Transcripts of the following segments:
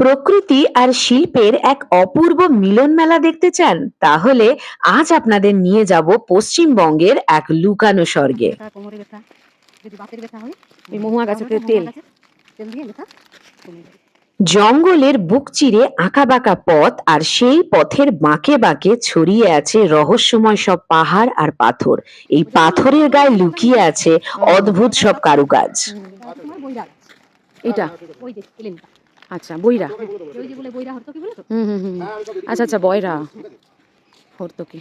প্রকৃতি আর শিল্পের এক অপূর্ব মিলন মেলা দেখতে চান? তাহলে আজ আপনাদের নিয়ে যাব পশ্চিমবঙ্গের এক লুকানো হাঁটু স্বর্গে। ব্যথা, কোমরে ব্যথা, যদি বাতের ব্যথা হয়, এই মহুয়া গাছের তাহলে তেল। মহুয়া গাছের তেল দিয়ে ব্যথা কমিয়ে দেবে। জঙ্গলের বুক চিরে আঁকাবাঁকা পথ, আর সেই পথের বাঁকে বাঁকে ছড়িয়ে আছে রহস্যময় সব পাহাড় আর পাথর। এই পাথরের গায়ে লুকিয়ে আছে অদ্ভুত সব কারুকাজ। তারপর তোমার বৈরা গাছ, এটা ওই যে তেলেনটা, আচ্ছা বইরা। ওই যে বলে বৈরা হতো কি বলে তো? হুম হুম হুম আচ্ছা আচ্ছা বয়রা হর্তকি।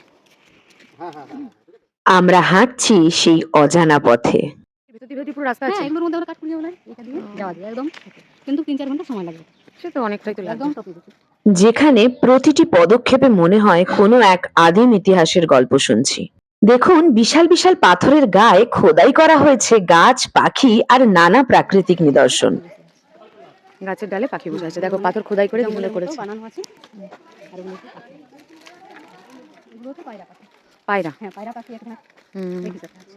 আমরা হাঁটছি সেই অজানা পথে, ভেতর দিয়ে পুরো রাস্তা হ্যাঁ, আছে। এগুলোর মধ্যে আমরা কাঠপুড়িয়া বলে এটা দিয়ে যাওয়া যায় একদম, কিন্তু ৩-৪ ঘন্টা সময় লাগবে। সে তো অনেকটাই তো লাগবে। একদম টপে গেছে। যেখানে প্রতিটি পদক্ষেপে মনে হয় কোনো এক আদিম ইতিহাসের গল্প শুনছি। দেখুন, বিশাল বিশাল পাথরের গায়ে খোদাই করা হয়েছে গাছ, পাখি আর নানা প্রাকৃতিক নিদর্শন। গাছের ডালে পাখি বসে আছে, দেখো পাথর খোদাই করে জঙ্গলের দিগুলো মতো করেছে। বানানো আছে। আর এগুলো হচ্ছে পাখি। এগুলো হচ্ছে পায়রা পাখি। পায়রা। হ্যাঁ, পায়রা পাখি এখানে হুম দেখেছি একটা আছে।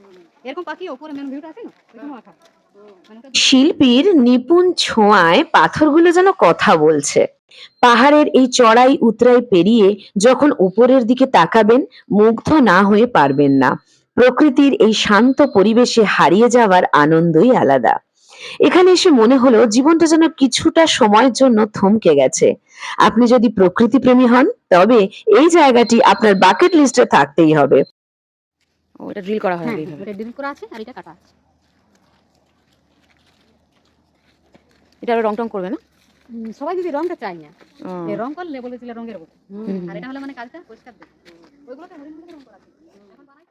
এরকম পাখি ওপরে মেন ভিউটা আছে না? ওইখানেও আছে। মানে ওটা শিল্পীর নিপুণ ছোঁয়ায় পাথরগুলো যেন কথা বলছে। পাহাড়ের এই চড়াই উতরাই পেরিয়ে যখন উপরের দিকে তাকাবেন, মুগ্ধ না হয়ে পারবেন না। প্রকৃতির এই শান্ত পরিবেশে হারিয়ে যাওয়ার আনন্দই আলাদা। এখানে এসে মনে হলো জীবনটা যেন কিছুটা সময়ের জন্য থমকে গেছে। আপনি যদি প্রকৃতি প্রেমী হন, তবে এই জায়গাটি আপনার বাকেট লিস্টে থাকতেই হবে। ওটা ড্রিল করা হয় হ্যাঁ, এইভাবে। এটা ডিল করা আছে আর এটা কাটা আছে। এটা আরো রং টং করবে না? সবাই যদি রংটা চায় না, ও, এই রং করলে বলেছিল রঙের উপর। হুম, আর এটা হলে মানে কাজটা পরিষ্কার দেবে। ওইগুলোতে হরিণ রং করা আছে। এখন বানাই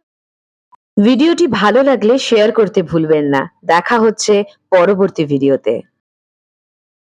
ভিডিওটি ভালো লাগলে শেয়ার করতে ভুলবেন না। দেখা হচ্ছে পরবর্তী ভিডিওতে।